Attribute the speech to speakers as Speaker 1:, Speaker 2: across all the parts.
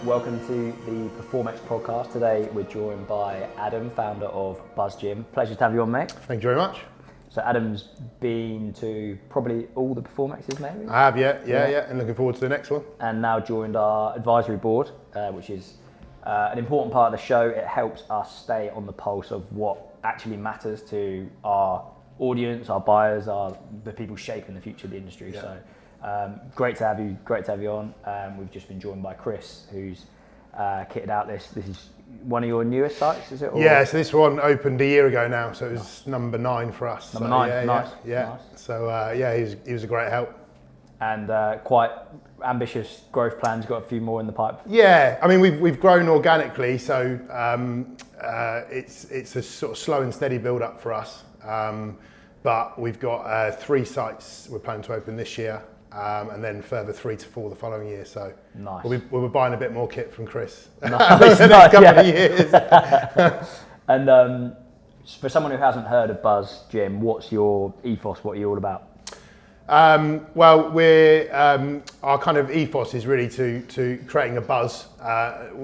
Speaker 1: Welcome to the PerformX Podcast. Today we're joined by Adam, founder of Buzz Gym. Pleasure to have you on, mate.
Speaker 2: Thank you very much.
Speaker 1: So Adam's been to probably all the PerformXs, maybe?
Speaker 2: I have, yeah, and looking forward to the next one.
Speaker 1: And now joined our advisory board, which is an important part of the show. It helps us stay on the pulse of what actually matters to our audience, our buyers, the people shaping the future of the industry.
Speaker 2: Yeah.
Speaker 1: So great to have you on. We've just been joined by Chris, who's kitted out this. This is one of your newest sites, is it? Or?
Speaker 2: Yeah, so this one opened a year ago now, so it was number 9 for us.
Speaker 1: Number 9, nice.
Speaker 2: Nice. So he was a great help.
Speaker 1: And quite ambitious growth plans, got a few more in the pipe.
Speaker 2: Yeah, I mean we've grown organically, so it's a sort of slow and steady build up for us. But we've got 3 sites we're planning to open this year, and then further 3 to 4 the following year. So
Speaker 1: nice.
Speaker 2: we'll be buying a bit more kit from Chris
Speaker 1: Nice,
Speaker 2: the next couple of years.
Speaker 1: And for someone who hasn't heard of Buzz Gym, what's your ethos? What are you all about?
Speaker 2: Well, our kind of ethos is really to creating a buzz.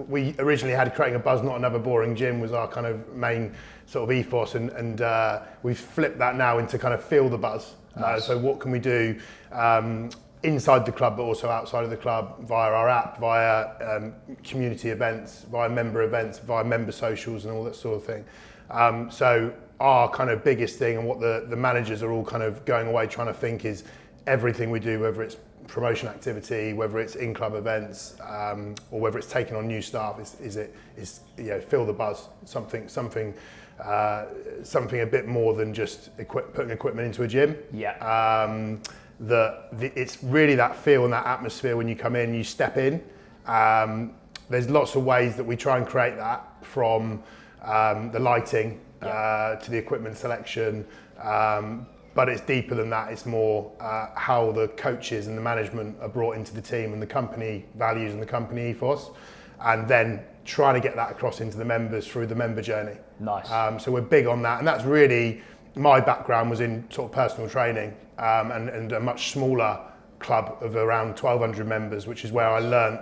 Speaker 2: We originally had creating a buzz, not another boring gym, was our kind of main sort of ethos, and we've flipped that now into kind of feel the buzz.
Speaker 1: Nice.
Speaker 2: So what can we do inside the club, but also outside of the club, via our app, via community events, via member socials, and all that sort of thing. So our kind of biggest thing, and what the managers are all kind of going away trying to think, is everything we do, whether it's promotion activity, whether it's in-club events, or whether it's taking on new staff, is feel the buzz, something a bit more than just putting equipment into a gym.
Speaker 1: Yeah.
Speaker 2: It's really that feel and that atmosphere when you come in, you step in. There's lots of ways that we try and create that, from the lighting to the equipment selection, but it's deeper than that. It's more how the coaches and the management are brought into the team, and the company values and the company ethos, and then trying to get that across into the members through the member journey.
Speaker 1: Nice.
Speaker 2: So we're big on that, and that's really, my background was in sort of personal training, and a much smaller club of around 1,200 members, which is where I learned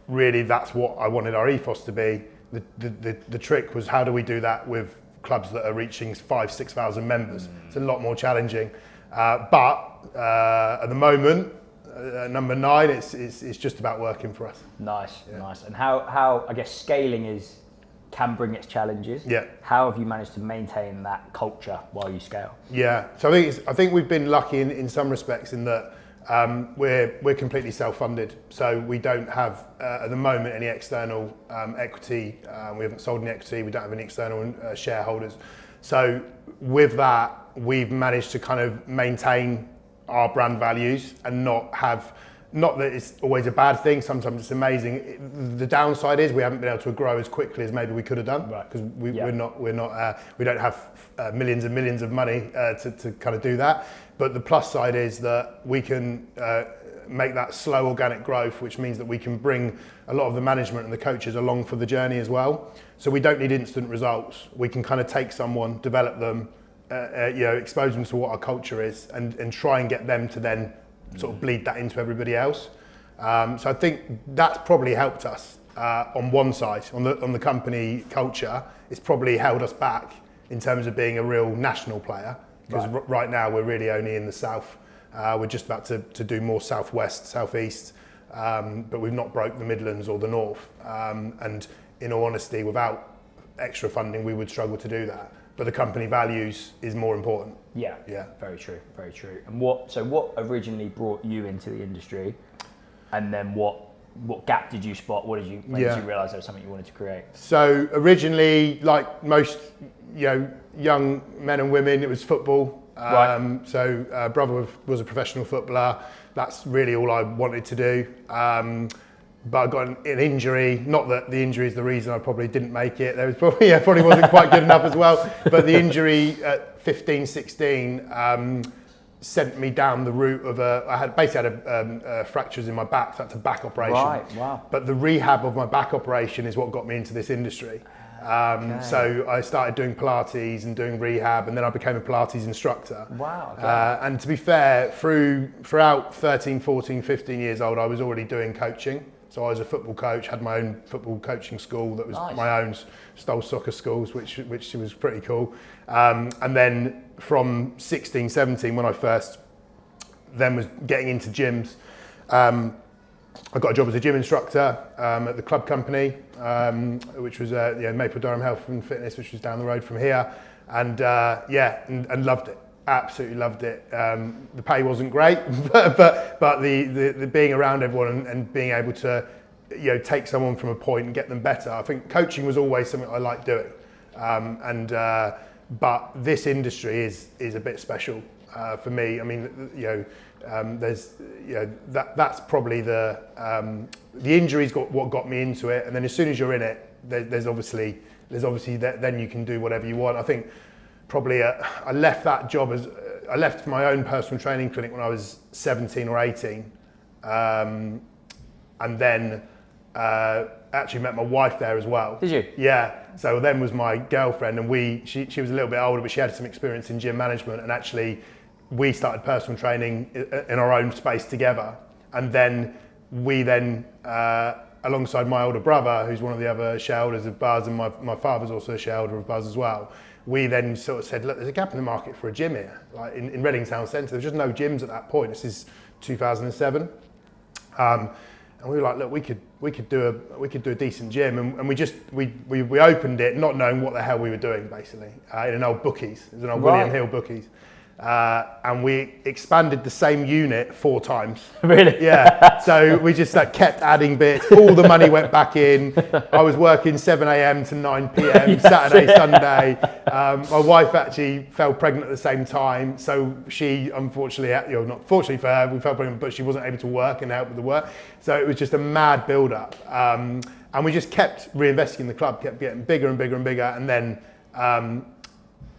Speaker 2: really that's what I wanted our ethos to be. The trick was, how do we do that with clubs that are reaching 5,000-6,000 members? It's a lot more challenging, but at the moment, number 9, it's just about working for us.
Speaker 1: Nice. And how I guess scaling can bring its challenges.
Speaker 2: Yeah.
Speaker 1: How have you managed to maintain that culture while you scale?
Speaker 2: Yeah. So I think we've been lucky in some respects, in that we're completely self-funded. So we don't have at the moment any external equity. We haven't sold any equity. We don't have any external shareholders. So with that, we've managed to kind of maintain our brand values and not that it's always a bad thing. Sometimes it's amazing. The downside is we haven't been able to grow as quickly as maybe we could have done,
Speaker 1: right?
Speaker 2: Because we don't have millions and millions of money to kind of do that. But the plus side is that we can make that slow organic growth, which means that we can bring a lot of the management and the coaches along for the journey as well. So we don't need instant results. We can kind of take someone, develop them, expose them to what our culture is, and try and get them to then sort of bleed that into everybody else. So I think that's probably helped us on one side, on the company culture. It's probably held us back in terms of being a real national player, because right now we're really only in the south. We're just about to do more southwest, southeast, but we've not broke the Midlands or the north. And in all honesty, without extra funding, we would struggle to do that. But the company values is more important.
Speaker 1: Yeah. Very true. And what originally brought you into the industry, and then what gap did you spot? When did you realise there was something you wanted to create? So
Speaker 2: originally, like most young men and women, it was football.
Speaker 1: Right.
Speaker 2: So brother was a professional footballer. That's really all I wanted to do. But I got an injury. Not that the injury is the reason I probably didn't make it. There was probably wasn't quite good enough as well. But the injury at 15, 16 sent me down the route of I had fractures in my back, so that's a back operation.
Speaker 1: Right, wow.
Speaker 2: But the rehab of my back operation is what got me into this industry.
Speaker 1: Okay.
Speaker 2: So I started doing Pilates and doing rehab, and then I became a Pilates instructor.
Speaker 1: Wow. Okay.
Speaker 2: And to be fair, throughout 13, 14, 15 years old, I was already doing coaching. So I was a football coach, had my own football coaching school that was
Speaker 1: Nice.
Speaker 2: my own, stole soccer schools, which was pretty cool. And then from 16, 17, when I first then was getting into gyms, I got a job as a gym instructor at the club company, which was Maple Durham Health and Fitness, which was down the road from here, and and loved it. Absolutely loved it. The pay wasn't great, but the being around everyone and being able to take someone from a point and get them better. I think coaching was always something I liked doing, but this industry is a bit special for me. I mean, that's probably the injuries what got me into it, and then as soon as you're in it, there's obviously then you can do whatever you want. I think probably I left that job I left my own personal training clinic when I was 17 or 18, and then actually met my wife there as well.
Speaker 1: Did you?
Speaker 2: Yeah. So then was my girlfriend, and she was a little bit older, but she had some experience in gym management, and actually we started personal training in our own space together. And then alongside my older brother, who's one of the other shareholders of Buzz, and my father's also a shareholder of Buzz as well, we then sort of said, look, there's a gap in the market for a gym here. Like in Reading Town Centre, there's just no gyms at that point. This is 2007. And we were like, look, we could do a decent gym, and we opened it not knowing what the hell we were doing, basically, in an old Bookies. It was an old William Hill Bookies. And we expanded the same unit 4 times.
Speaker 1: Really?
Speaker 2: Yeah. So we just kept adding bits. All the money went back in. I was working 7 a.m. to 9 p.m.
Speaker 1: Yes.
Speaker 2: Saturday, Sunday. My wife actually fell pregnant at the same time. So she, unfortunately, not fortunately for her, we fell pregnant, but she wasn't able to work and help with the work. So it was just a mad build-up. And we just kept reinvesting in the club, kept getting bigger and bigger and bigger. And then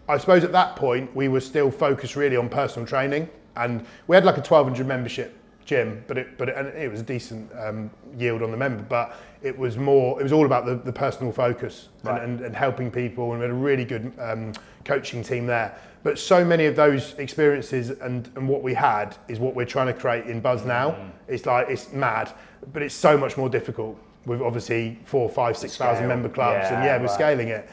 Speaker 2: I suppose at that point we were still focused really on personal training, and we had like a 1,200 membership gym, but it was a decent yield on the member, but it was all about the personal focus, right, and helping people, and we had a really good coaching team there. But so many of those experiences and what we had is what we're trying to create in Buzz now. It's mad, but it's so much more difficult with obviously 4,000, 5,000, 6,000 member clubs, and we're scaling it.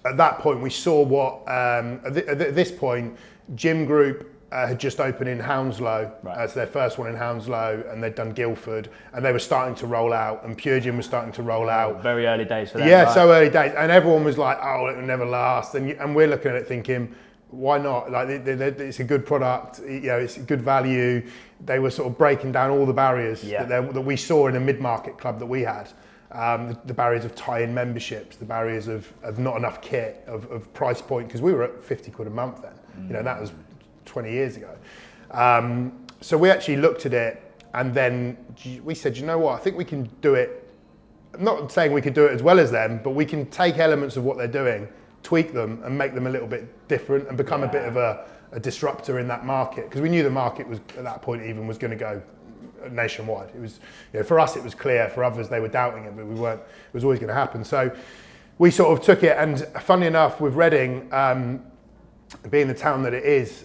Speaker 2: At that point, we saw what, at this point, Gym Group had just opened in Hounslow, as their first one in Hounslow, and they'd done Guildford, and they were starting to roll out, and Pure Gym was starting to roll out.
Speaker 1: Very early days for them.
Speaker 2: Yeah,
Speaker 1: right?
Speaker 2: so early days, and everyone was like, oh, it will never last, and we're looking at it thinking, why not? Like, it's a good product, it's good value. They were sort of breaking down all the barriers that we saw in a mid-market club that we had. The barriers of tie-in memberships, the barriers of not enough kit, of price point, because we were at 50 quid a month then. That was 20 years ago. So we actually looked at it, and then we said, you know what, I think we can do it. I'm not saying we could do it as well as them, but we can take elements of what they're doing, tweak them, and make them a little bit different, and become a bit of a disruptor in that market, because we knew the market was at that point even was going to go nationwide. It was, for us it was clear, for others they were doubting it, but it was always going to happen. So we sort of took it, and funnily enough, with Reading being the town that it is,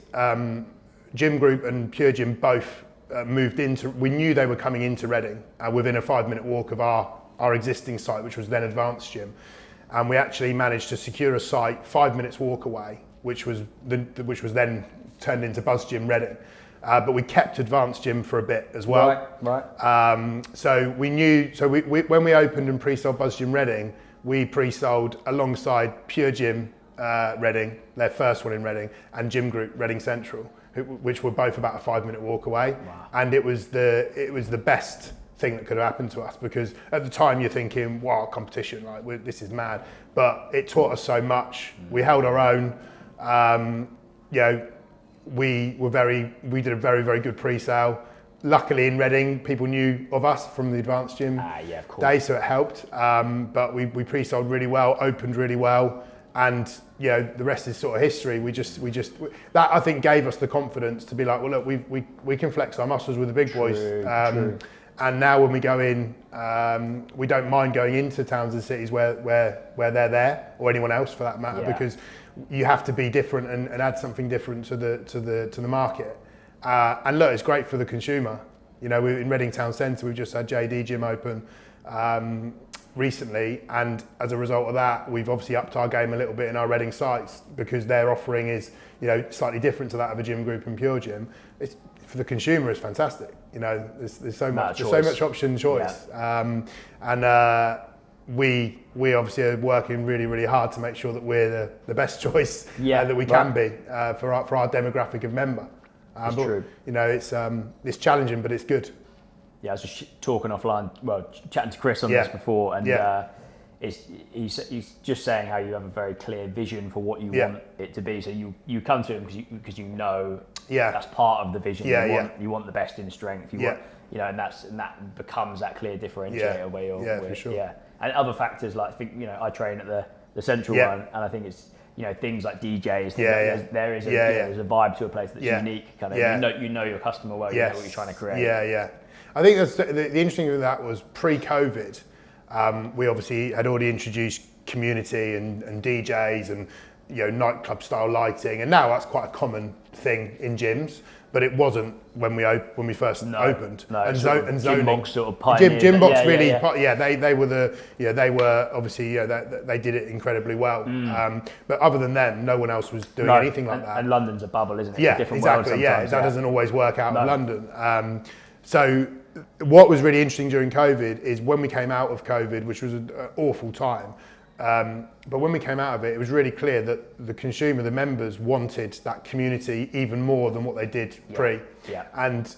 Speaker 2: Gym Group and Pure Gym both moved into, we knew they were coming into Reading within a 5-minute walk of our existing site, which was then Advanced Gym, and we actually managed to secure a site 5 minutes walk away, which was then turned into Buzz Gym Reading. But we kept Advanced Gym for a bit as well.
Speaker 1: Right.
Speaker 2: So we knew, when we opened and pre-sold Buzz Gym Reading, we pre-sold alongside Pure Gym Reading, their first one in Reading, and Gym Group Reading Central, which were both about a 5-minute walk away.
Speaker 1: Wow.
Speaker 2: And it was the best thing that could have happened to us, because at the time you're thinking, wow, competition, like this is mad. But it taught us so much. We held our own. We did a very, very good pre-sale. Luckily in Reading, people knew of us from the Advanced Gym day, so it helped. But we pre-sold really well, opened really well, and the rest is sort of history. We just that I think gave us the confidence to be like, well, look, we can flex our muscles with the big boys.
Speaker 1: True.
Speaker 2: And now when we go in, we don't mind going into towns and cities where they're there, or anyone else for that matter, because you have to be different and add something different to the market. And look, it's great for the consumer. You know, we're in Reading Town Centre, we've just had JD Gym open recently, and as a result of that, we've obviously upped our game a little bit in our Reading sites because their offering is, you know, slightly different to that of a gym group and Pure Gym. It's, for the consumer, it's fantastic. You know, there's so much option choice, we obviously are working really, really hard to make sure that we're the best choice that we can be for our demographic of member.
Speaker 1: It's true.
Speaker 2: You know, it's challenging, but it's good.
Speaker 1: Yeah, I was just talking offline, chatting to Chris on this before, and he's just saying how you have a very clear vision for what you want it to be. So you come to him because you know that's part of the vision. You want the best in strength. You want, you know, and that becomes that clear differentiator where you're
Speaker 2: for sure.
Speaker 1: And other factors like, I think, you know, I train at the central one, and I think it's, you know, things like DJs. There's a vibe to a place that's unique. Kind of, you know your customer well. You know what you're trying to create.
Speaker 2: I think that's the interesting thing with that was pre-COVID. We obviously had already introduced community and DJs and, you know, nightclub style lighting, and now that's quite a common thing in gyms. But it wasn't when we first opened.
Speaker 1: No,
Speaker 2: and
Speaker 1: zoning. Gymbox sort of pioneered.
Speaker 2: Gymbox really. They were obviously they did it incredibly well. But other than them, no one else was doing anything like that.
Speaker 1: And London's a bubble, isn't it?
Speaker 2: Yeah,
Speaker 1: it's a different
Speaker 2: exactly.
Speaker 1: world
Speaker 2: That doesn't always work out in London. So what was really interesting during COVID is when we came out of COVID, which was an awful time. But when we came out of it, it was really clear that the consumer, the members, wanted that community even more than what they did pre. And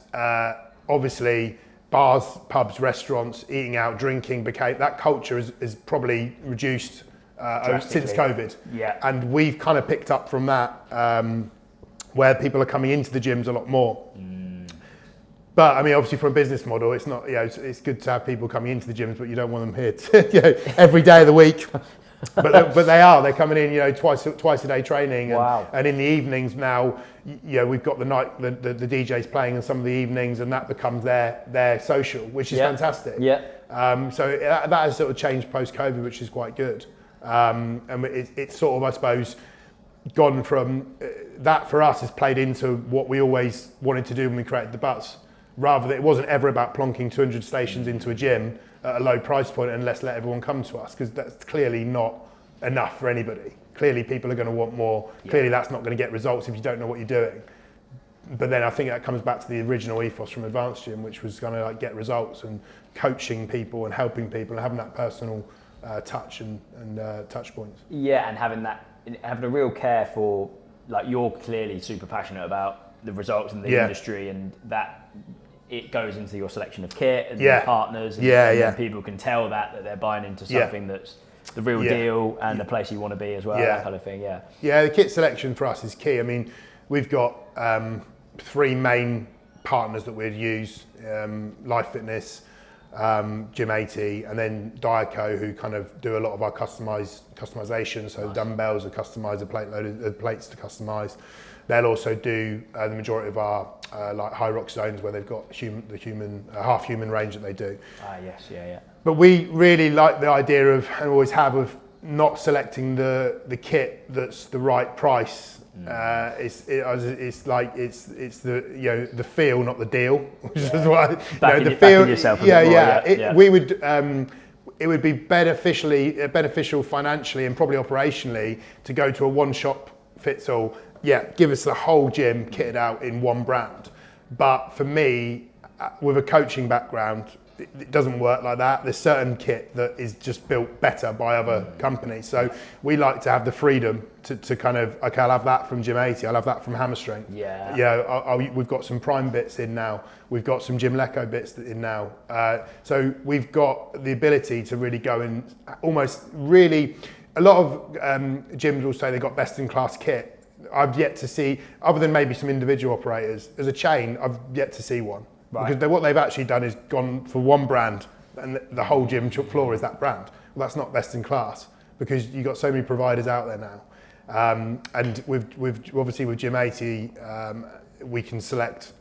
Speaker 2: obviously, bars, pubs, restaurants, eating out, drinking became, that culture is probably reduced since COVID. And we've kind of picked up from that, where people are coming into the gyms a lot more. But I mean, obviously, from a business model, it's not. You know, it's good to have people coming into the gyms, but you don't want them here every day of the week. But they're coming in, you know, twice a day training, and in the evenings now, you know, we've got the DJs playing in some of the evenings, and that becomes their social, which is fantastic. So that has sort of changed post COVID, which is quite good. And it's sort of, I suppose, gone from that for us has played into what we always wanted to do when we created the bus. Rather than, it wasn't ever about plonking 200 stations into a gym at a low price point and let's let everyone come to us, because that's clearly not enough for anybody. Clearly people are going to want more. Clearly that's not going to get results if you don't know what you're doing. But then I think that comes back to the original ethos from Advanced Gym, which was going to like get results and coaching people and helping people and having that personal touch and touch points.
Speaker 1: Yeah, and having a real care for, like, you're clearly super passionate about the results in the industry, and that it goes into your selection of kit and your partners, and people can tell that they're buying into something that's the real deal and the place you want to be as well, that kind of thing.
Speaker 2: The kit selection for us is key. I mean, we've got 3 main partners that we'd use: Life Fitness, Gym 80, and then Diaco, who kind of do a lot of our customization. So dumbbells are customized, the plates to customize. They'll also do the majority of our like high rock zones where they've got the human half human range that they do. But we really like the idea of, and always have, of not selecting the kit that's the right price. It's the, you know, the feel, not the deal, which is why the feel. Yourself we would. It would be beneficial financially and probably operationally to go to a one shop fits all. Give us the whole gym kitted out in one brand. But for me, with a coaching background, it doesn't work like that. There's certain kit that is just built better by other companies. So we like to have the freedom to kind of, okay, I'll have that from Gym 80, I'll have that from Hammer Strength. We've got some Prime bits in now. We've got some Gym Leco bits in now. So we've got the ability to really go and almost really, a lot of gyms will say they've got best in class kit. I've yet to see, other than maybe some individual operators, as a chain, I've yet to see one. Because what they've actually done is gone for one brand, and the whole gym floor is that brand. Well, that's not best in class, because you've got so many providers out there now. And with obviously with Gym 80, we can select,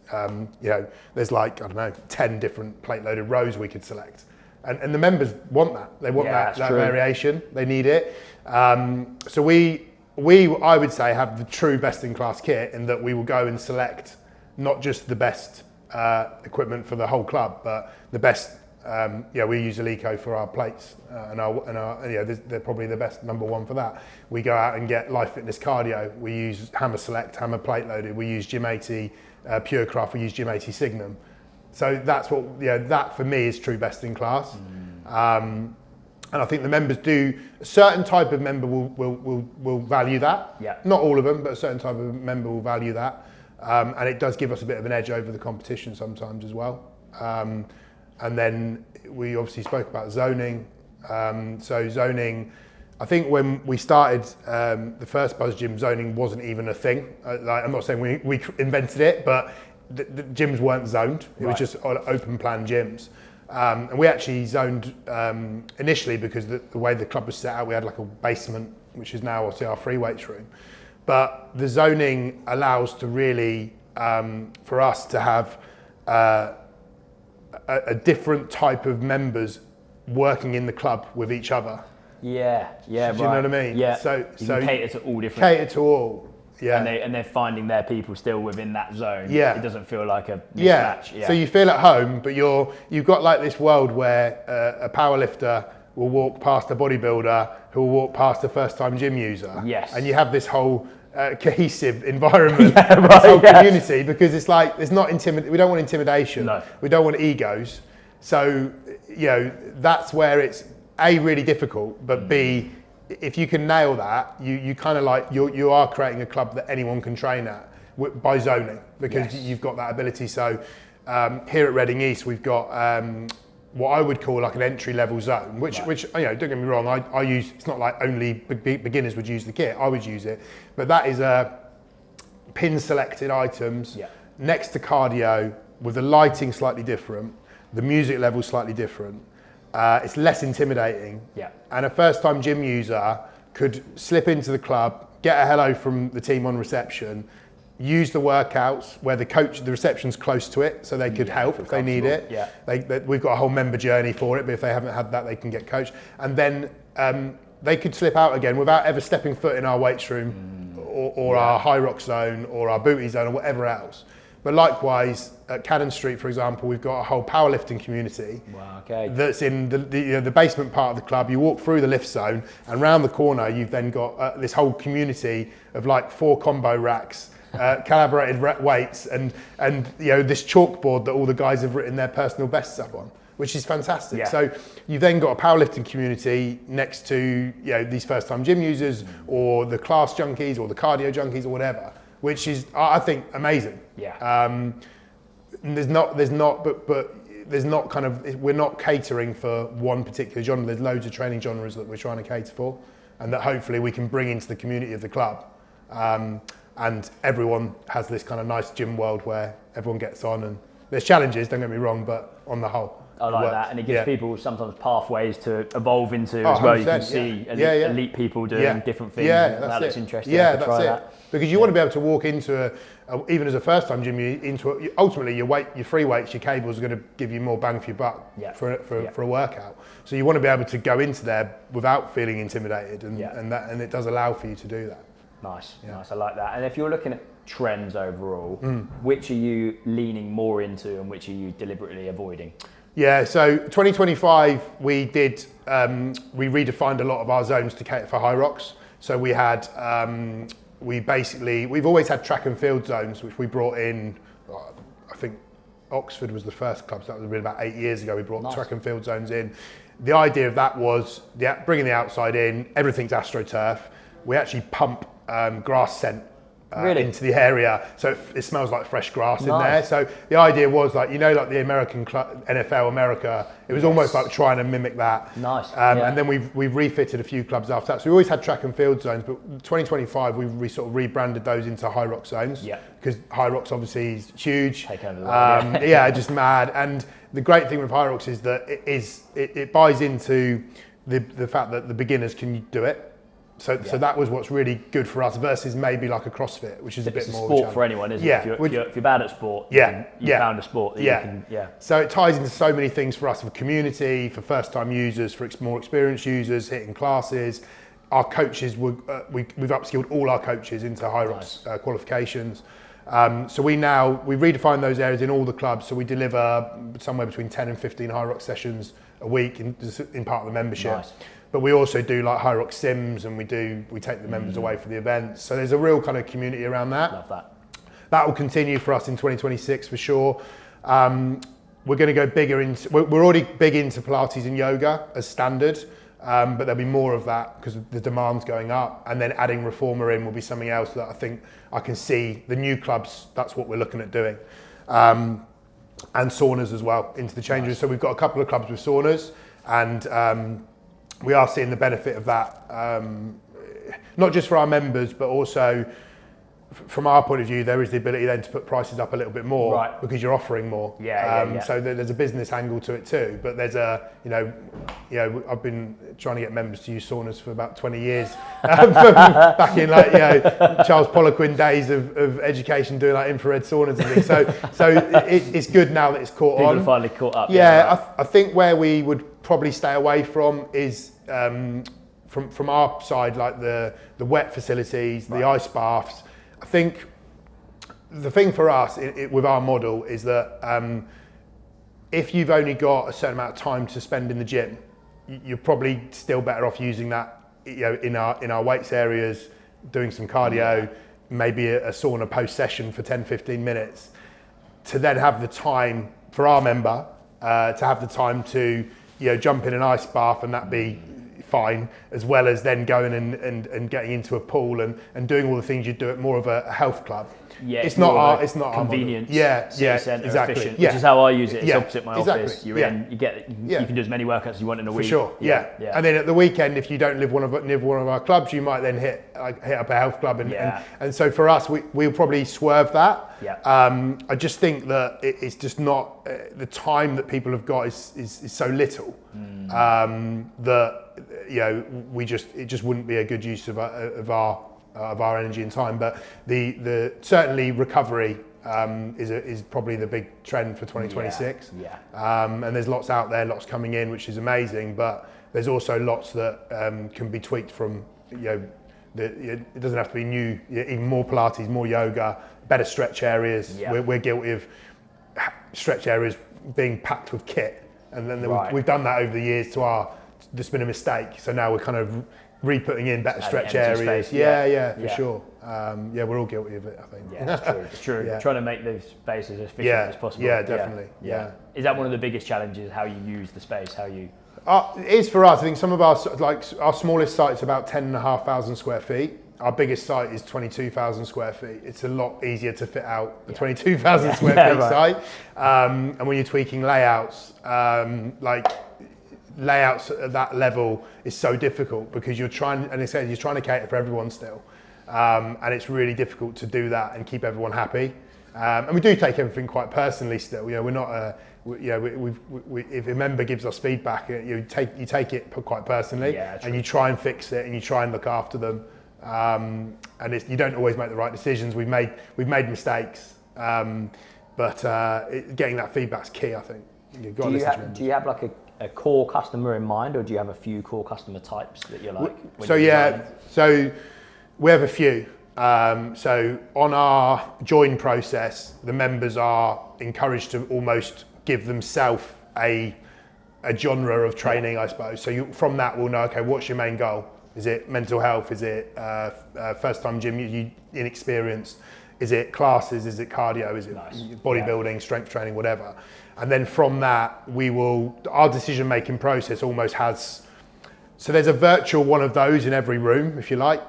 Speaker 2: there's like, 10 different plate-loaded rows we could select. And the members want that. They want that variation. They need it. So we, I would say, have the true best-in-class kit, in that we will go and select not just the best equipment for the whole club, but the best, we use Alico for our plates, and they're probably the best number one for that. We go out and get Life Fitness Cardio. We use Hammer Select, Hammer Plate Loaded. We use Gym 80 Purecraft. We use Gym 80 Signum. So that's what, that for me is true best in class. And I think the members do, a certain type of member will value that.
Speaker 1: Yeah.
Speaker 2: Not all of them, but a certain type of member will value that. And it does give us a bit of an edge over the competition sometimes as well. And then we obviously spoke about zoning. So zoning, I think when we started the first Buzz Gym, zoning wasn't even a thing. I'm not saying we invented it, but the gyms weren't zoned. It was just open plan gyms. And we actually zoned initially because the way the club was set out, we had like a basement, which is now obviously our free weights room. But the zoning allows to really, for us to have a different type of members working in the club with each other.
Speaker 1: Yeah,
Speaker 2: Do you know what I mean?
Speaker 1: Yeah.
Speaker 2: So
Speaker 1: you can cater to all different.
Speaker 2: Cater to all. Yeah.
Speaker 1: And they're finding their people still within that zone.
Speaker 2: Yeah.
Speaker 1: It doesn't feel like a
Speaker 2: Yeah.
Speaker 1: mismatch. Yeah.
Speaker 2: So you feel at home, but you've got like this world where a powerlifter will walk past a bodybuilder who will walk past a first-time gym user.
Speaker 1: Yes.
Speaker 2: And you have this whole cohesive environment, this whole community, because it's like we don't want intimidation.
Speaker 1: No.
Speaker 2: We don't want egos. So that's where it's A, really difficult, but B, if you can nail that, you kind of like you are creating a club that anyone can train at by zoning, because you've got that ability. So here at Reading East, we've got what I would call like an entry-level zone, which don't get me wrong, I use. It's not like only beginners would use the kit. I would use it, but that is pin-selected items next to cardio, with the lighting slightly different, the music level slightly different. It's less intimidating. Yeah. And a first-time gym user could slip into the club, get a hello from the team on reception, use the workouts where the reception's close to it, so they could help if they need it. Yeah. We've got a whole member journey for it, but if they haven't had that, they can get coached. And then they could slip out again without ever stepping foot in our weights room or our high rock zone or our booty zone or whatever else. But likewise, at Cadden Street, for example, we've got a whole powerlifting community that's in the basement part of the club. You walk through the lift zone, and round the corner, you've then got this whole community of like 4 combo racks, calibrated weights, and this chalkboard that all the guys have written their personal bests up on, which is fantastic. Yeah. So you've then got a powerlifting community next to these first-time gym users, or the class junkies, or the cardio junkies, or whatever, which is, I think, amazing. Yeah. There's not kind of, we're not catering for one particular genre. There's loads of training genres that we're trying to cater for, and that hopefully we can bring into the community of the club. And everyone has this kind of nice gym world where everyone gets on, and there's challenges, don't get me wrong, but on the whole,
Speaker 1: I like that, and it gives people sometimes pathways to evolve into as well. You can see elite people doing different things.
Speaker 2: Yeah,
Speaker 1: that looks interesting.
Speaker 2: Yeah, that's it. Because you want to be able to walk into even as a first-time gym, ultimately your free weights, your cables are going to give you more bang for your buck for a workout. So you want to be able to go into there without feeling intimidated, and it does allow for you to do that.
Speaker 1: Nice. I like that. And if you're looking at trends overall, which are you leaning more into, and which are you deliberately avoiding?
Speaker 2: Yeah, so 2025 we redefined a lot of our zones to cater for high rocks. So we had we've always had track and field zones, which we brought in. I think Oxford was the first club, so that was really about 8 years ago. We brought the track and field zones in. The idea of that was bringing the outside in. Everything's AstroTurf. We actually pump grass scent into the area, so it smells like fresh grass in there. So the idea was like the American NFL America, it was almost like trying to mimic that. And then we've refitted a few clubs after that. So we always had track and field zones, but 2025 we sort of rebranded those into high rock zones, because high rocks obviously is huge.
Speaker 1: Take over the world,
Speaker 2: just mad. And the great thing with high rocks is that it buys into the fact that the beginners can do it. So that was what's really good for us versus maybe like a CrossFit, which is a bit more
Speaker 1: sport for anyone, isn't it? If you're bad at sport, you found a sport that you can.
Speaker 2: So it ties into so many things for us, for community, for first-time users, for more experienced users, hitting classes. Our coaches, we've upskilled all our coaches into high rocks qualifications. So we redefine those areas in all the clubs. So we deliver somewhere between 10 and 15 high rock sessions a week in part of the membership.
Speaker 1: Nice.
Speaker 2: But we also do like high rock sims, and we take the members away for the events. So there's a real kind of community around that.
Speaker 1: Love that.
Speaker 2: That will continue for us in 2026 for sure. We're going to go bigger into. We're already big into Pilates and yoga as standard, but there'll be more of that because the demand's going up. And then adding reformer in will be something else that I think I can see the new clubs. That's what we're looking at doing, and saunas as well into the change room. So we've got a couple of clubs with saunas, and we are seeing the benefit of that, not just for our members, but also from our point of view, there is the ability then to put prices up a little bit more,
Speaker 1: right,
Speaker 2: because you're offering more. So there's a business angle to it too. But there's I've been trying to get members to use saunas for about 20 years, back in Charles Poliquin days of education, doing like infrared saunas and things. So it's good now that it's caught on.
Speaker 1: People finally caught up.
Speaker 2: I think where we would probably stay away from is from our side, like the wet facilities, the ice baths. I think the thing for us with our model is that if you've only got a certain amount of time to spend in the gym, you're probably still better off using that in our weights areas, doing some cardio, maybe a sauna post session for 10-15 minutes, to then have the time for our member to have the time to jump in an ice bath and that be fine, as well as then going and getting into a pool and doing all the things you'd do at more of a health club.
Speaker 1: Yeah,
Speaker 2: it's not
Speaker 1: convenience.
Speaker 2: Exactly.
Speaker 1: Efficient, which is how I use it. It's opposite my
Speaker 2: exactly.
Speaker 1: office. You're in, you can do as many workouts as you want in a week.
Speaker 2: For sure. Yeah. And then at the weekend, if you don't live near one of our clubs, you might then hit up a health club, and so for us, we'll probably swerve that. I just think that it's just not the time that people have got is so little that it just wouldn't be a good use of our energy and time. But the certainly recovery is probably the big trend for 2026. And there's lots out there, lots coming in, which is amazing. But there's also lots that can be tweaked from it doesn't have to be new. Even more Pilates, more yoga, better stretch areas. We're guilty of stretch areas being packed with kit, and then we've done that over the years there's been a mistake. So now we're kind of re-putting in better stretch areas. For sure. We're all guilty of it, I think.
Speaker 1: It's true. Trying to make those spaces as efficient as possible.
Speaker 2: Definitely.
Speaker 1: Is that one of the biggest challenges, how you use the space, how you...
Speaker 2: It is for us. I think some of our smallest site's about 10,500 square feet. Our biggest site is 22,000 square feet. It's a lot easier to fit out a 22,000 square feet site. And when you're tweaking layouts, layouts at that level is so difficult because you're trying to cater for everyone still. And it's really difficult to do that and keep everyone happy. And we do take everything quite personally still. We're not if a member gives us feedback, you take it quite personally, and you try and fix it and you try and look after them. And you don't always make the right decisions. We've made mistakes, but getting that feedback's key, I think. You've got to listen to members.
Speaker 1: Do you have like a core customer in mind, or do you have a few core customer types that you're like?
Speaker 2: So we have a few. So on our join process, the members are encouraged to almost give themselves a genre of training, I suppose. So from that, we'll know, okay, what's your main goal? Is it mental health? Is it first time gym, you inexperienced? Is it classes? Is it cardio? Is it bodybuilding, strength training, whatever? And then from that, our decision making process almost has, so there's a virtual one of those in every room, if you like.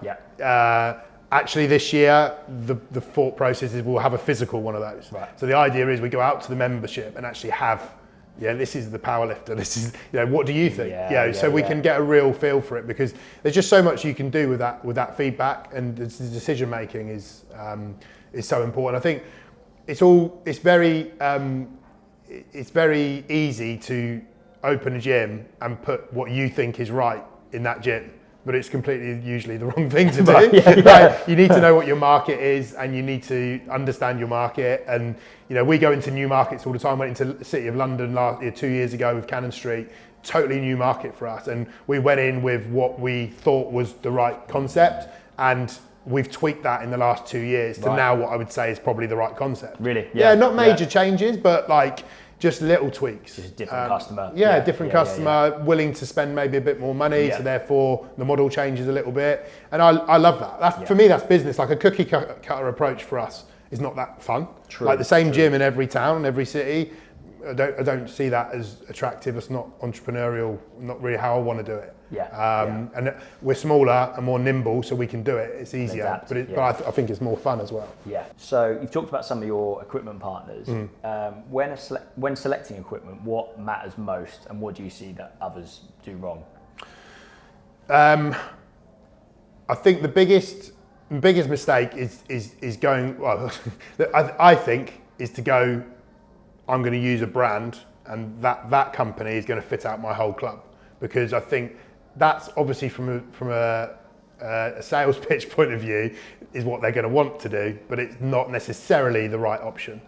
Speaker 2: Actually, this year, the thought process is we'll have a physical one of those. So the idea is we go out to the membership and actually have, this is the powerlifter. This is, what do you think? So we can get a real feel for it, because there's just so much you can do with that feedback, and the decision making is so important. I think it's very easy to open a gym and put what you think is right in that gym, but it's completely usually the wrong thing to do. You need to know what your market is, and you need to understand your market. And we go into new markets all the time. Went into the City of London 2 years ago with Cannon Street, totally new market for us, and we went in with what we thought was the right concept, and we've tweaked that in the last 2 years to now what I would say is probably the right concept.
Speaker 1: Really?
Speaker 2: Yeah, not major changes, but like just little tweaks.
Speaker 1: Just a different customer.
Speaker 2: Different customer, willing to spend maybe a bit more money, so therefore the model changes a little bit. And I love that. For me, that's business. Like a cookie cutter approach for us is not that fun.
Speaker 1: True.
Speaker 2: Like the same gym in every town, every city. I don't see that as attractive. It's not entrepreneurial, not really how I want to do it. And we're smaller and more nimble, so we can do it. It's easier, but I think it's more fun as well.
Speaker 1: Yeah. So you've talked about some of your equipment partners. When selecting equipment, what matters most, and what do you see that others do wrong?
Speaker 2: I think the biggest mistake is going. Well, I think is to go. I'm going to use a brand, and that company is going to fit out my whole club, because I think that's obviously from a sales pitch point of view is what they're going to want to do, but it's not necessarily the right option.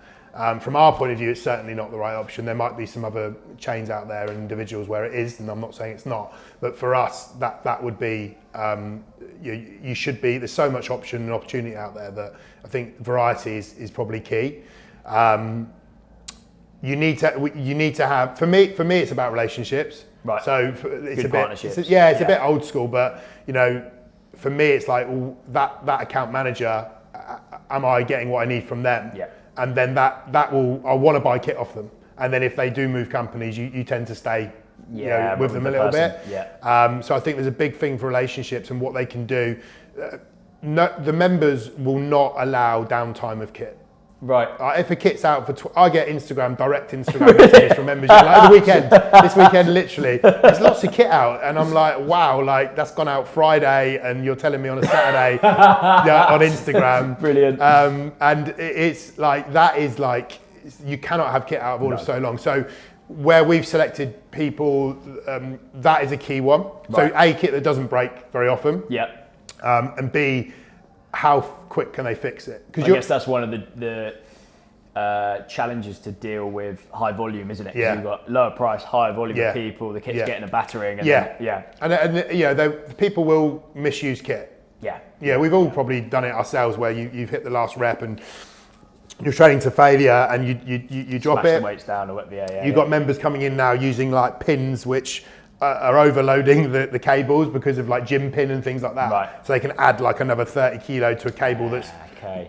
Speaker 2: From our point of view, it's certainly not the right option. There might be some other chains out there and individuals where it is, and I'm not saying it's not. But for us, that would be you should be. There's so much option and opportunity out there that I think variety is probably key. You need to have. For me, it's about relationships.
Speaker 1: Right.
Speaker 2: So it's
Speaker 1: Good partnerships.
Speaker 2: a bit old school, but for me, it's like that account manager. Am I getting what I need from them?
Speaker 1: Yeah.
Speaker 2: And then I want to buy kit off them. And then if they do move companies, you tend to stay with them a little bit.
Speaker 1: Yeah.
Speaker 2: So I think there's a big thing for relationships and what they can do. The members will not allow downtime of kit.
Speaker 1: Right.
Speaker 2: If a kit's out I get direct Instagram messages from members like this weekend literally, there's lots of kit out, and I'm like, wow, like that's gone out Friday, and you're telling me on a Saturday on Instagram.
Speaker 1: Brilliant.
Speaker 2: And it's like, that is like, you cannot have kit out of order for so long. So where we've selected people, that is a key one. Right. So A, kit that doesn't break very often.
Speaker 1: Yeah.
Speaker 2: And B, how quick can they fix it?
Speaker 1: I guess that's one of the challenges to deal with high volume, isn't it?
Speaker 2: Yeah.
Speaker 1: You've got lower price, higher volume of people, the kit's getting a battering. And
Speaker 2: And people will misuse kit.
Speaker 1: Yeah.
Speaker 2: Yeah, we've all probably done it ourselves, where you've hit the last rep and you're training to failure and you drop
Speaker 1: Smash
Speaker 2: it.
Speaker 1: the weights down or whatever.
Speaker 2: You've got members coming in now using like pins which are overloading the cables because of like gym pin and things like that.
Speaker 1: Right.
Speaker 2: So they can add like another 30 kilo to a cable that's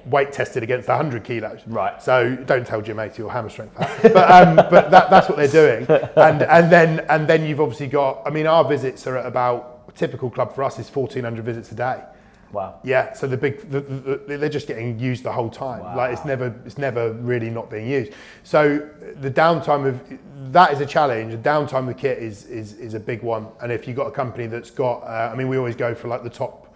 Speaker 2: weight tested against 100 kilos.
Speaker 1: Right.
Speaker 2: So don't tell Gym 80 or hammer strength that. But that's what they're doing. And then you've obviously got, I mean, our visits are at about, a typical club for us is 1,400 visits a day.
Speaker 1: Wow.
Speaker 2: Yeah, so they're just getting used the whole time.
Speaker 1: Wow.
Speaker 2: Like it's never really not being used. So the downtime of that is a challenge. The downtime of the kit is a big one. And if you've got a company that's got, I mean, we always go for like the top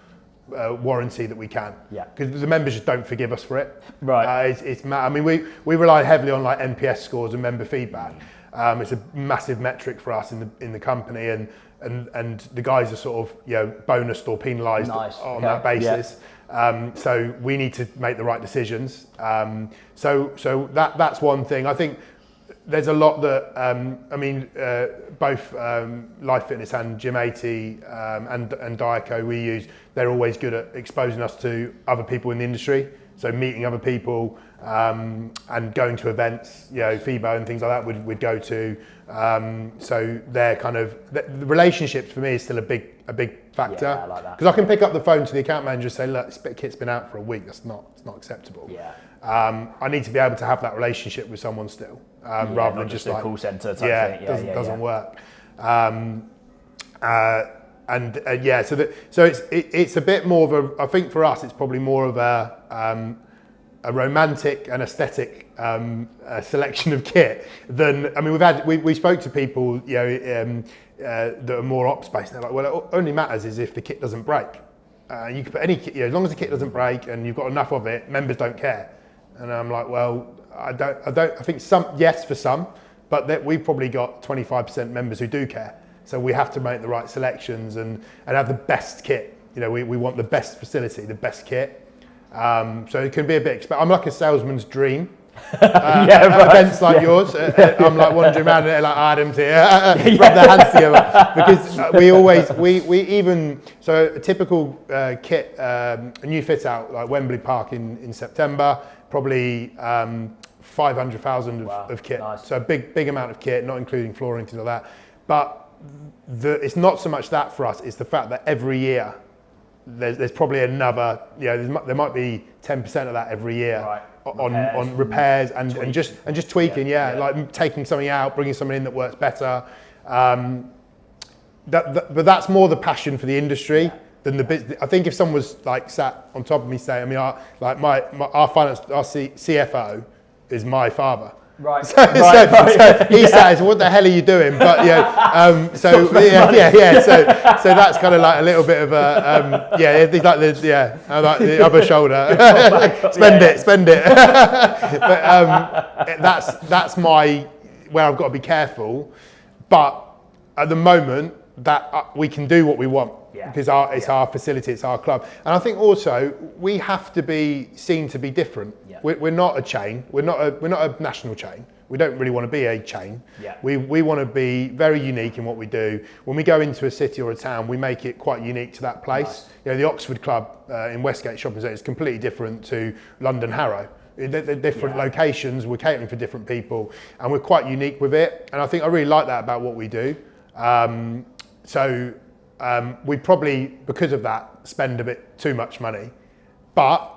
Speaker 2: warranty that we can.
Speaker 1: Yeah.
Speaker 2: Because the members just don't forgive us for it.
Speaker 1: Right.
Speaker 2: I mean, we rely heavily on like NPS scores and member feedback. It's a massive metric for us in the company, and the guys are sort of bonused or penalised on that basis. Yeah. So we need to make the right decisions. So that's one thing. I think there's a lot that both Life Fitness and Gym 80 and Diaco we use. They're always good at exposing us to other people in the industry. So meeting other people and going to events, FIBO and things like that we'd go to. So they're kind of the relationships for me is still a big factor.
Speaker 1: Yeah, I like that.
Speaker 2: Because I can pick up the phone to the account manager and say, look, this kit's been out for a week. It's not acceptable.
Speaker 1: Yeah.
Speaker 2: I need to be able to have that relationship with someone still, rather than just
Speaker 1: a
Speaker 2: like
Speaker 1: call centre type thing.
Speaker 2: Doesn't work. So it's a bit more of a. I think for us, it's probably more of a romantic and aesthetic selection of kit than. I mean, we spoke to people, that are more ops based. They're like, well, it only matters is if the kit doesn't break. You can put any kit, as long as the kit doesn't break and you've got enough of it, members don't care. And I'm like, well, I think yes for some, but we've probably got 25% members who do care. So we have to make the right selections and have the best kit. We want the best facility, the best kit. So it can be a bit, I'm like a salesman's dream. events like yours. I'm like wandering around and like Adam's here, rub their hands together, because we even, so a typical kit, a new fit out like Wembley Park in September, probably 500,000 of kit.
Speaker 1: Nice.
Speaker 2: So a big amount of kit, not including flooring, things like that. But it's not so much that for us, it's the fact that every year there's probably another, there might be 10% of that every year.
Speaker 1: Right.
Speaker 2: On repairs and just tweaking, like taking something out, bringing something in that works better. But that's more the passion for the industry than the business. I think if someone was like sat on top of me saying, our CFO is my father.
Speaker 1: Right.
Speaker 2: So he says, "What the hell are you doing?" But so that's kind of like a little bit of a he's like the other shoulder. Spend it. But that's my where I've got to be careful. But at the moment, that we can do what we want because it's our facility, it's our club, and I think also we have to be seen to be different. Yeah. We're not a chain. We're not a national chain. We don't really want to be a chain. Yeah. We want to be very unique in what we do. When we go into a city or a town, we make it quite unique to that place. Nice. The Oxford Club in Westgate Shopping Centre is completely different to London Harrow. They're different locations. We're catering for different people, and we're quite unique with it. And I think I really like that about what we do. We probably, because of that, spend a bit too much money, but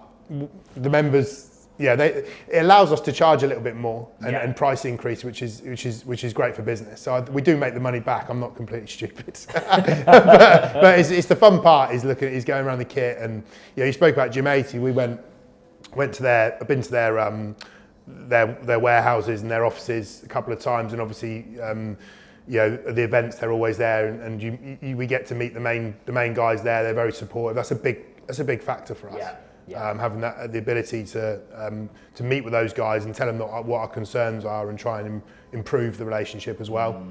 Speaker 2: the members, it allows us to charge a little bit more and price increase, which is great for business. So we do make the money back. I'm not completely stupid, but it's the fun part is going around the kit. And you spoke about Gym 80. We went to I've been to their warehouses and their offices a couple of times, and obviously. The events, they're always there, and we get to meet the main guys there. They're very supportive. That's a big factor for us. Having the ability to meet with those guys and tell them what our concerns are and try and improve the relationship as well.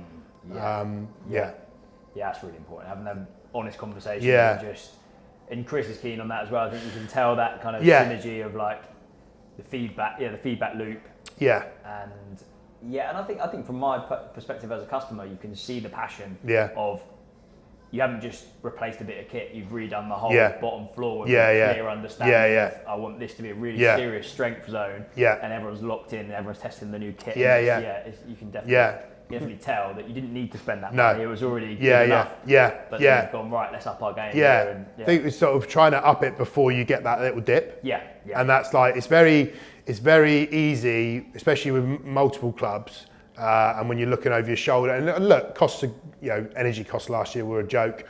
Speaker 1: That's really important. Having them honest conversations. And Chris is keen on that as well. I think you can tell that kind of synergy of like the feedback loop. And I think from my perspective as a customer, you can see the passion of you haven't just replaced a bit of kit, you've redone the whole bottom floor with a clear understanding of I want this to be a really serious strength zone, and everyone's locked in and everyone's testing the new kit. You can definitely tell that you didn't need to spend that money, it was already good enough. But then you've gone, right, let's up our game here.
Speaker 2: I think we're sort of trying to up it before you get that little dip. And that's like, it's very easy, especially with multiple clubs, and when you're looking over your shoulder. And look, costs of, energy costs last year were a joke.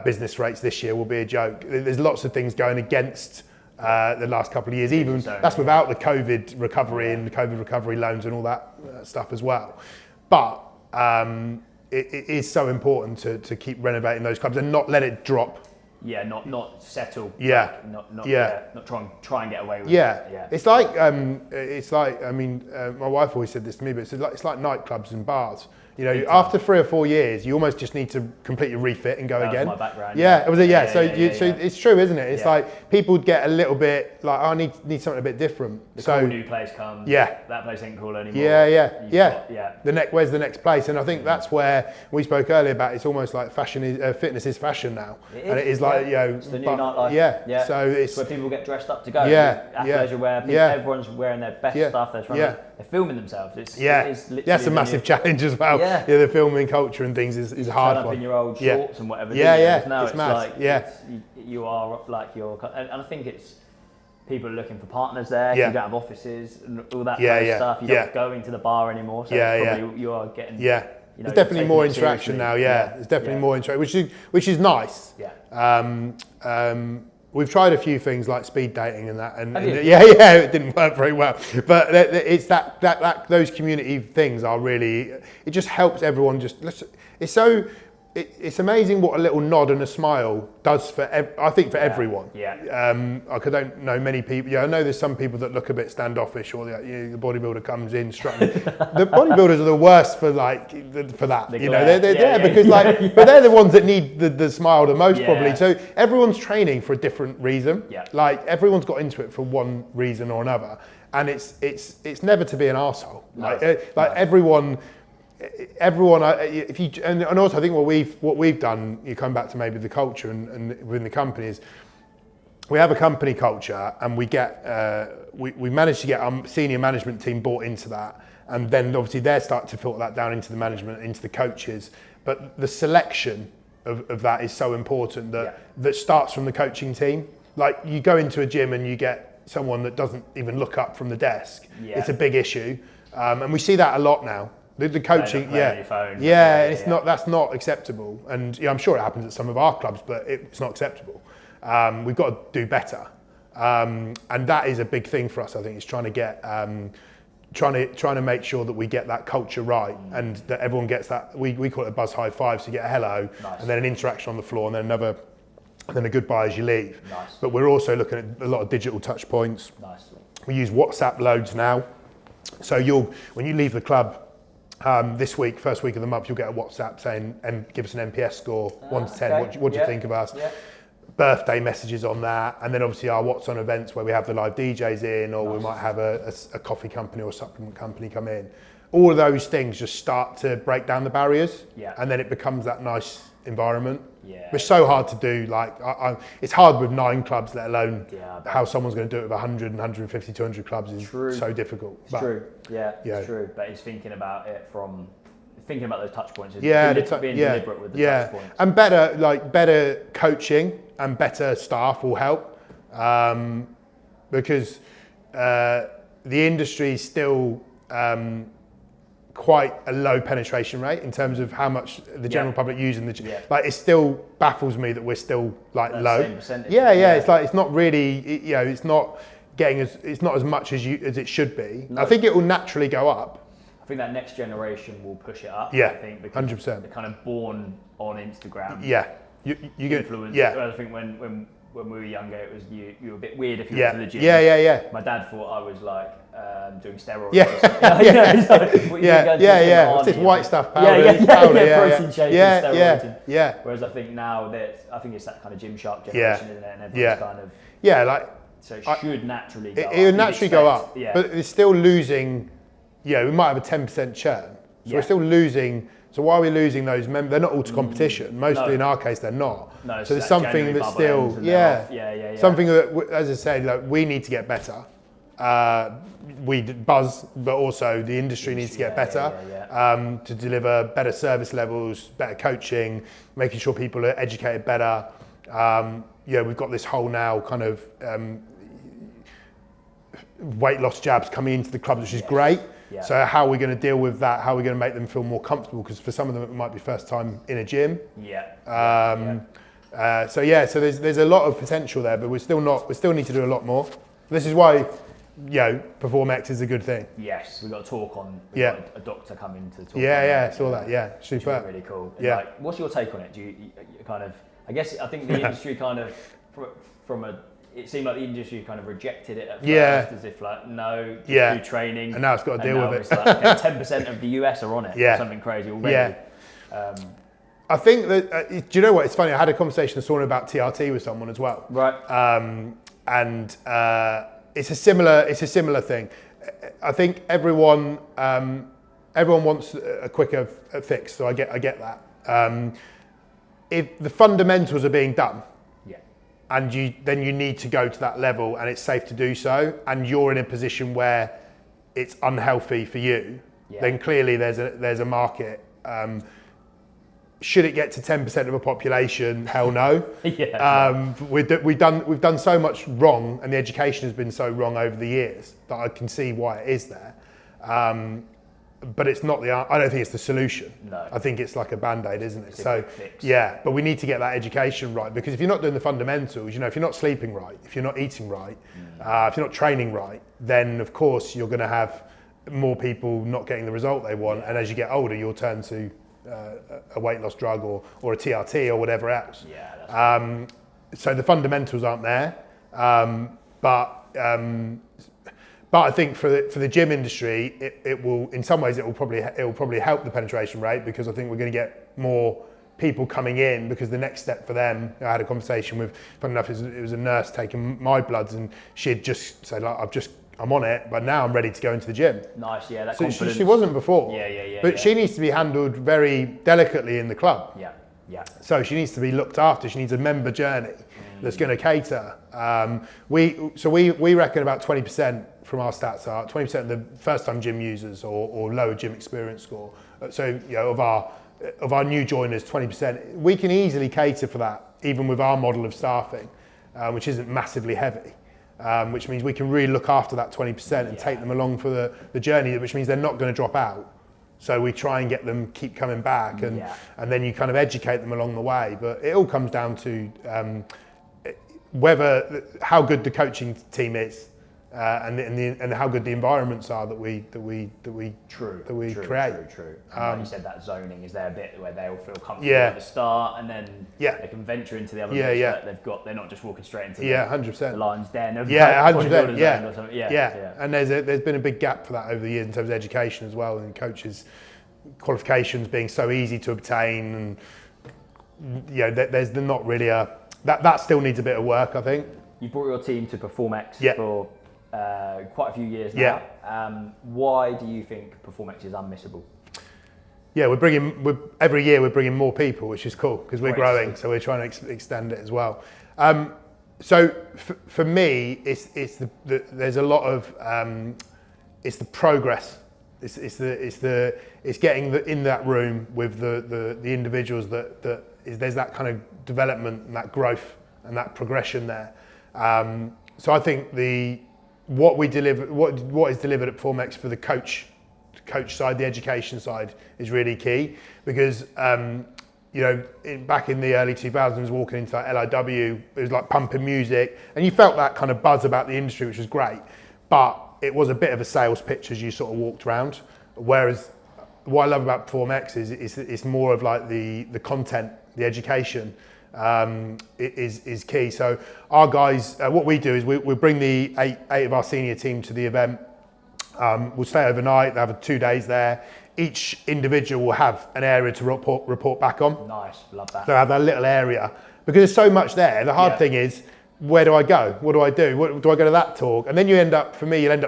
Speaker 2: Business rates this year will be a joke. There's lots of things going against the last couple of years. Even that's without the COVID recovery and the COVID recovery loans and all that stuff as well. But it is so important to keep renovating those clubs and not let it drop.
Speaker 1: Not settle. Not try and get away with it.
Speaker 2: It's like I mean, my wife always said this to me, but it's like nightclubs and bars. After 3 or 4 years, you almost just need to completely refit and go again.
Speaker 1: That was my background.
Speaker 2: So it's true, isn't it? It's like people get a little bit like, I need something a bit different.
Speaker 1: The cool new place comes. That place ain't cool anymore.
Speaker 2: Where's the next place? And I think that's where we spoke earlier about. It's almost like fitness is fashion now, and it is like
Speaker 1: it's the new nightlife.
Speaker 2: So it's
Speaker 1: where people get dressed up to go. Athleisure wear. Everyone's wearing their best stuff. They're filming themselves. It's
Speaker 2: that's a massive challenge as well. The filming culture and things is a hard one.
Speaker 1: Turn up in your old shorts and whatever. Now it's mad. You are like and I think it's people are looking for partners there. You don't have offices and all that kind of stuff. You don't go into the bar anymore. So probably you are getting.
Speaker 2: There's definitely more interaction now. There's definitely more interaction, which is nice. We've tried a few things like speed dating and that, and it didn't work very well. But it's that those community things are really. It just helps everyone. It's amazing what a little nod and a smile does for everyone. I don't know many people. I know there's some people that look a bit standoffish, or the bodybuilder comes in strutting. The bodybuilders are the worst for that. But they're the ones that need the smile the most probably. So everyone's training for a different reason. Like everyone's got into it for one reason or another. and it's never to be an arsehole.
Speaker 1: No.
Speaker 2: Everyone, if you and also I think what we've done, you come back to maybe the culture and within the company is we have a company culture, and we managed to get our senior management team bought into that, and then obviously they start to filter that down into the management, into the coaches. But the selection of that is so important that starts from the coaching team. Like you go into a gym and you get someone that doesn't even look up from the desk. Yeah. It's a big issue, and we see that a lot now. The coaching, that's not acceptable. And I'm sure it happens at some of our clubs, but it's not acceptable. We've got to do better, and that is a big thing for us. I think is trying to get, trying to make sure that we get that culture right, and that everyone gets that. We call it a buzz high five, so you get a hello, and then an interaction on the floor, and then another, and then a goodbye as you leave. Nice. But we're also looking at a lot of digital touch points. Nice. We use WhatsApp loads now, so when you leave the club. This week, first week of the month, you'll get a WhatsApp saying, give us an NPS score, 1 to 10, what do you think of us? Yeah. Birthday messages on that, and then obviously our What's On events where we have the live DJs in, or we might have a coffee company or a supplement company come in. All of those things just start to break down the barriers, and then it becomes that nice environment. Yeah. It's so hard to do, it's hard with 9 clubs, let alone how someone's going to do it with 100, 150, 200 clubs is so difficult.
Speaker 1: It's true, it's true, but it's thinking about those touch points, being deliberate with the touch points. And
Speaker 2: better coaching and better staff will help, because the industry is still quite a low penetration rate in terms of how much the general public using the it still baffles me that we're still low. It's not really, it's not getting it's not as much as it should be. No. I think it will naturally go up.
Speaker 1: I think that next generation will push it up.
Speaker 2: Yeah,
Speaker 1: I think, because
Speaker 2: 100%.
Speaker 1: They're kind of born on Instagram.
Speaker 2: Yeah, you get
Speaker 1: influence. Yeah, I think when we were younger, it was you were a bit weird if you went to the gym.
Speaker 2: Yeah.
Speaker 1: My dad thought I was doing steroids.
Speaker 2: What's this white stuff? Powder,
Speaker 1: protein shake and steroids. Whereas I think now I think it's that kind of Gymshark generation, isn't it? And everyone's kind of so it should naturally go up. It would naturally go up,
Speaker 2: but it's still losing. We might have a 10% churn, so we're still losing. So why are we losing those members? They're not all to competition. Mostly in our case, they're not.
Speaker 1: No,
Speaker 2: so there's something that's still, something that, as I said, we need to get better. We buzz, but also the industry needs to get better to deliver better service levels, better coaching, making sure people are educated better. We've got this whole now kind of weight loss jabs coming into the clubs, which is great. Yeah. So how are we going to deal with that? How are we going to make them feel more comfortable? Because for some of them, it might be first time in a gym. So there's a lot of potential there, but we still need to do a lot more. This is why, PerformX is a good thing.
Speaker 1: Yes, we've got a talk on. Got a doctor coming to talk.
Speaker 2: Saw that. Yeah, super.
Speaker 1: Really cool. And what's your take on it? Do you kind of? I think the industry kind of it seemed like the industry kind of rejected it at first, as if do training.
Speaker 2: And now it's got to deal with it.
Speaker 1: It's 10% of the US are on it, or something crazy already.
Speaker 2: I think that, do you know what? It's funny, I had a conversation this morning about TRT with someone as well.
Speaker 1: Right.
Speaker 2: And it's a similar thing. I think everyone wants a quicker fix, so I get that. If the fundamentals are being done, and then you need to go to that level, and it's safe to do so, and you're in a position where it's unhealthy for you, then clearly there's a market. Should it get to 10% of a population? Hell no. We've done so much wrong, and the education has been so wrong over the years that I can see why it is there. But it's not I don't think it's the solution. No. I think it's like a band-aid, isn't it?
Speaker 1: It's a quick fix.
Speaker 2: But we need to get that education right, because if you're not doing the fundamentals, if you're not sleeping right, if you're not eating right, if you're not training right, then of course you're going to have more people not getting the result they want. And as you get older, you'll turn to a weight loss drug or a TRT or whatever else. So the fundamentals aren't there. But I think for the gym industry, it will, in some ways, it will probably help the penetration rate, because I think we're going to get more people coming in, because the next step for them, I had a conversation with, funny enough, it was a nurse taking my bloods, and she'd just said, I'm on it, but now I'm ready to go into the gym.
Speaker 1: Nice, yeah, that
Speaker 2: So
Speaker 1: confidence.
Speaker 2: she wasn't before.
Speaker 1: Yeah.
Speaker 2: But she needs to be handled very delicately in the club.
Speaker 1: Yeah.
Speaker 2: So she needs to be looked after. She needs a member journey that's going to cater. We reckon about 20% from our stats are 20% of the first-time gym users or lower gym experience score. So of our new joiners, 20%. We can easily cater for that, even with our model of staffing, which isn't massively heavy. Which means we can really look after that 20% and take them along for the journey, which means they're not going to drop out. So we try and get them keep coming back, and then you kind of educate them along the way. But it all comes down to how good the coaching team is, and how good the environments are that we create.
Speaker 1: True. Like you said, that zoning, is there a bit where they all feel comfortable at the start, and then they can venture into the other bits that they've got. They're not just walking straight into the
Speaker 2: 100%.
Speaker 1: the lion's den of
Speaker 2: 100%. Yeah. And there's been a big gap for that over the years in terms of education as well, and coaches' qualifications being so easy to obtain, and there's not really that still needs a bit of work, I think.
Speaker 1: You brought your team to PerformX for quite a few years now. Why do you think PerformX is unmissable?
Speaker 2: Yeah, every year we're bringing more people, which is cool because we're growing, so we're trying to extend it as well. So for me, there's a lot of it's the progress. It's getting in that room with the individuals there's that kind of development and that growth and that progression there. So I think what we deliver, what is delivered at PerformX for the coach side, the education side, is really key because back in the early 2000s, walking into that LIW, it was like pumping music, and you felt that kind of buzz about the industry, which was great, but it was a bit of a sales pitch as you sort of walked around. Whereas what I love about PerformX is it's more of like the content, the education. Is key. So our guys, what we do is we bring the eight of our senior team to the event. We'll stay overnight. They have 2 days there. Each individual will have an area to report back on.
Speaker 1: Nice, love that.
Speaker 2: So have that little area because there's so much there. The hard thing is, where do I go? What do I do? Do I go to that talk? And then you'll end up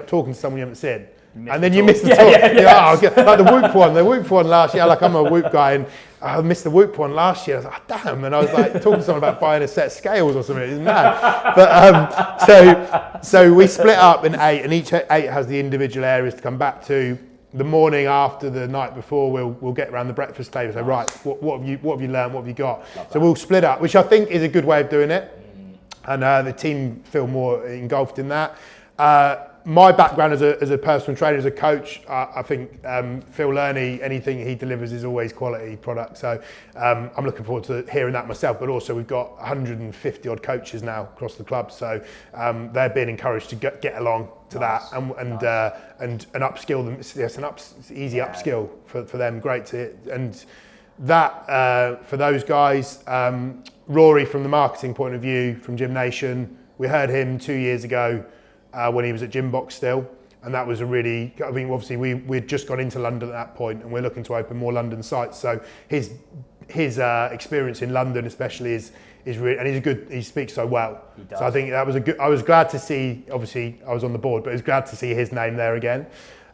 Speaker 2: talking to someone you haven't seen. And then you miss the talk. Like the Whoop one last year, like I'm a Whoop guy, and I missed the Whoop one last year. I was like, damn, and I was like talking to someone about buying a set of scales or something. It's mad. But so we split up in 8, and each 8 has the individual areas to come back to. The morning after, the night before, we'll get around the breakfast table. So right, what have you learned? What have you got? So we'll split up, which I think is a good way of doing it, and the team feel more engulfed in that. My background as a personal trainer, as a coach, I think Phil Lerney, anything he delivers is always quality product. So I'm looking forward to hearing that myself. But also we've got 150 odd coaches now across the club, so they're being encouraged to get along to that and upskill them. It's an easy upskill for them. Great to and that for those guys. Rory, from the marketing point of view, from Gym Nation, we heard him 2 years ago. When he was at Gymbox still, and that was obviously we'd just gone into London at that point, and we're looking to open more London sites. So his experience in London especially is really, and he speaks so well. He does. So I think that was I was glad to see, obviously I was on the board, but I was glad to see his name there again.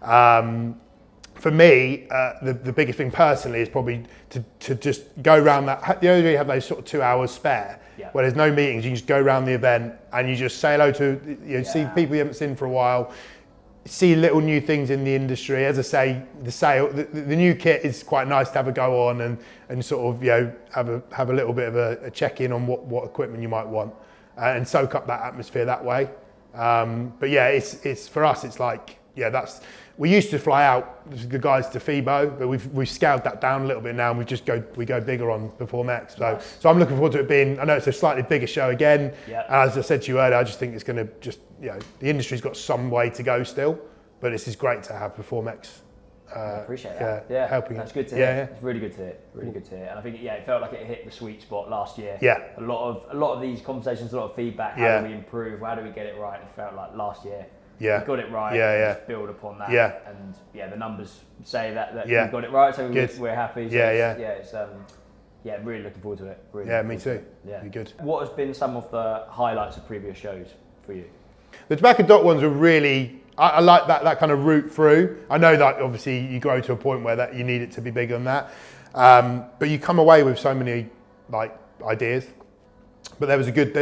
Speaker 2: For me, the biggest thing personally is probably to just go around that. You only have those sort of 2 hours spare, where there's no meetings. You can just go around the event and you just say hello to, see people you haven't seen for a while, see little new things in the industry. As I say, the new kit is quite nice to have a go on and sort of have a little bit of a check in on what equipment you might want and soak up that atmosphere that way. But yeah, it's for us. It's like we used to fly out the guys to FIBO, but we've scaled that down a little bit now, and we go bigger on PerformX. So I'm looking forward to it being. I know it's a slightly bigger show again. As I said to you earlier, I just think it's going to the industry's got some way to go still, but this is great to have PerformX.
Speaker 1: I appreciate that. Yeah, helping. That's good to hear. Yeah. It's really good to hear. Really good to hear. And I think it felt like it hit the sweet spot last year.
Speaker 2: Yeah.
Speaker 1: A lot of these conversations, a lot of feedback. How do we improve? How do we get it right? It felt like last year. We got it right. Just build upon that. And the numbers say that we got it right, so we're happy. So it's really looking forward to it. Really
Speaker 2: me too. Be good.
Speaker 1: What has been some of the highlights of previous shows for you?
Speaker 2: The Tobacco Dock ones were really I like that kind of route through. I know that obviously you grow to a point where that you need it to be bigger than that, but you come away with so many like ideas. But there was a good.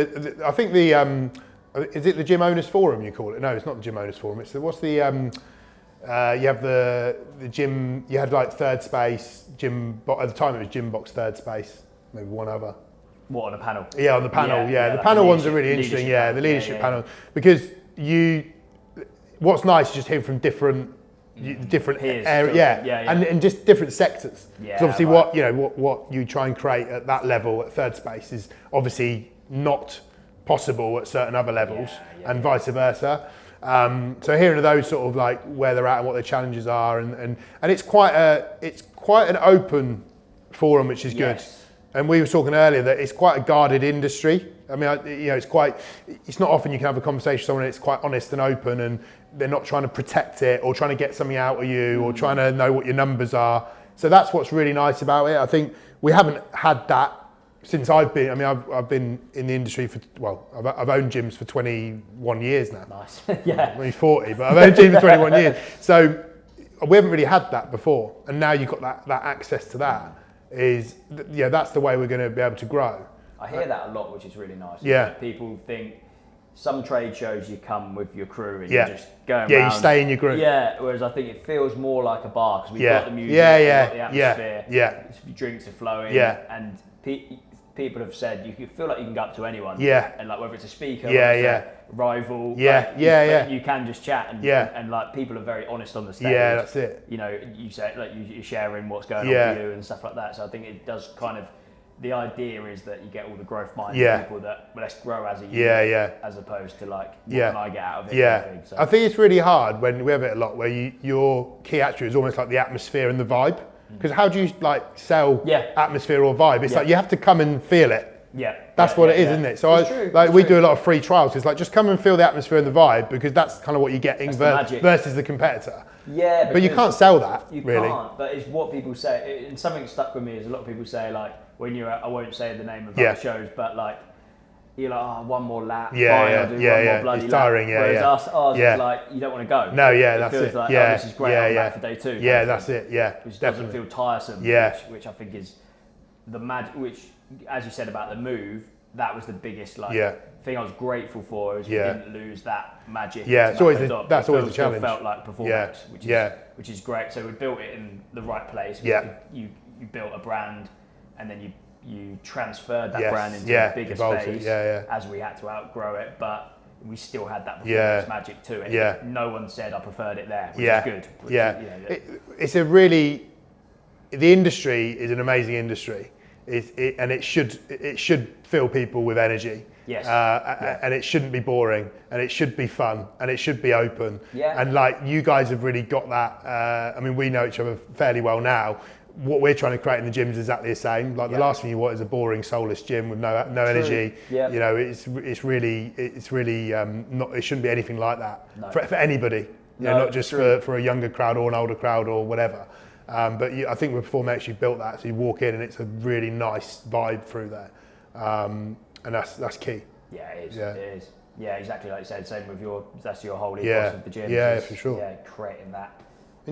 Speaker 2: I think is it the Gym Owners Forum you call it? No, it's not the Gym Owners Forum. It's what's the you have the gym. You had like Third Space gym. At the time it was Gym Box Third Space. Maybe one other.
Speaker 1: What, on a panel?
Speaker 2: Yeah, on the panel. Yeah, the panel ones are really interesting. Yeah, the leadership panel because what's nice is just hearing from different areas, and just different sectors. Because obviously, what you try and create at that level at Third Space is obviously not possible at certain other levels, and vice versa. So hearing of those sort of like where they're at and what their challenges are, and it's quite an open forum, which is good. And we were talking earlier that it's quite a guarded industry. I mean, it's not often you can have a conversation with someone and it's quite honest and open, and they're not trying to protect it or trying to get something out of you or trying to know what your numbers are. So that's what's really nice about it. I think we haven't had that since I've been. I mean, I've been in the industry I've owned gyms for 21 years now.
Speaker 1: Nice. Yeah.
Speaker 2: I'm only 40, but I've owned gyms for 21 years. So we haven't really had that before, and now you've got that access to that. That's the way we're going to be able to grow.
Speaker 1: I hear that a lot, which is really nice.
Speaker 2: Yeah.
Speaker 1: People think some trade shows you come with your crew and you're just going around.
Speaker 2: Yeah, you stay in your group.
Speaker 1: Yeah, whereas I think it feels more like a bar because we've got the music, we've got the atmosphere, drinks are flowing, and people have said you feel like you can go up to anyone, and like whether it's a speaker, a rival, you can just chat, and like people are very honest on the stage.
Speaker 2: Yeah, that's it.
Speaker 1: You know, you say like you're sharing what's going on for you and stuff like that. So I think it does kind of. The idea is that you get all the growth minded people that let's grow as a unit, as opposed to like what can I get out of it?
Speaker 2: Yeah, so. I think it's really hard when we have it a lot where your key attribute is almost like the atmosphere and the vibe. Because how do you like sell atmosphere or vibe? It's like you have to come and feel it.
Speaker 1: Yeah,
Speaker 2: that's what it is, isn't it? So we do a lot of free trials. It's like just come and feel the atmosphere and the vibe because that's kind of what you're getting versus the competitor.
Speaker 1: Yeah,
Speaker 2: but you can't sell that.
Speaker 1: You
Speaker 2: really.
Speaker 1: Can't. But it's what people say. And something stuck with me is a lot of people say like when you're at, I won't say the name of other shows, but like you're like, one more lap, fine, I'll do one more bloody
Speaker 2: it's tiring,
Speaker 1: lap. Whereas ours is like you don't want to go.
Speaker 2: No,
Speaker 1: it feels like this is great. I'm back for day 2.
Speaker 2: Yeah, that's it. Yeah,
Speaker 1: which doesn't feel tiresome.
Speaker 2: Yeah,
Speaker 1: which I think is the magic. Which, as you said about the move, that was the biggest thing I was grateful for. Is we didn't lose that magic.
Speaker 2: Yeah, it's always that's always the challenge.
Speaker 1: It felt like PerformX, which is great. So we built it in the right place. You built a brand, and then you transferred that brand into a bigger space as we had to outgrow it, but we still had that performance magic to it.
Speaker 2: Yeah.
Speaker 1: No one said I preferred it there, which is good.
Speaker 2: It's a really, the industry is an amazing industry, and it should fill people with energy.
Speaker 1: Yes.
Speaker 2: And it shouldn't be boring, and it should be fun, and it should be open.
Speaker 1: Yeah.
Speaker 2: And like you guys have really got that. I mean, we know each other fairly well now. What we're trying to create in the gym is exactly the same. Like the last thing you want is a boring, soulless gym with no energy.
Speaker 1: Yeah.
Speaker 2: You know, it's really not. It shouldn't be anything like that for anybody. You know, not just for a younger crowd or an older crowd or whatever. But I think with PerformX you built that, so you walk in and it's a really nice vibe through there, and that's key.
Speaker 1: Yeah, it is. It is. Yeah, exactly like you said. Same with that's your whole ethos of the gym.
Speaker 2: Yeah, for sure.
Speaker 1: Yeah, creating that.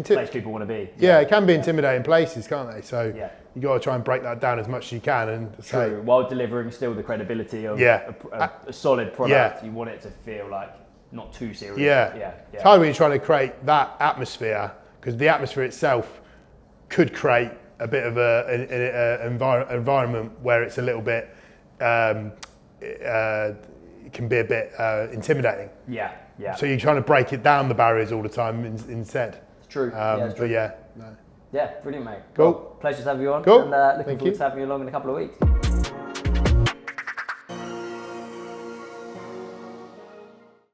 Speaker 1: Place people want to be.
Speaker 2: Yeah, it can be intimidating places, can't they? So you got to try and break that down as much as you can, and
Speaker 1: while delivering still the credibility of a solid product. You want it to feel like not too serious.
Speaker 2: It's hard when you're trying to create that atmosphere, because the atmosphere itself could create a bit of an environment where it's a little bit it can be a bit intimidating.
Speaker 1: Yeah.
Speaker 2: So you're trying to break it down the barriers all the time instead.
Speaker 1: True.
Speaker 2: But
Speaker 1: yeah, brilliant, mate.
Speaker 2: Cool.
Speaker 1: Well, pleasure to have you on.
Speaker 2: Cool.
Speaker 1: And looking forward to having you along in a couple of weeks.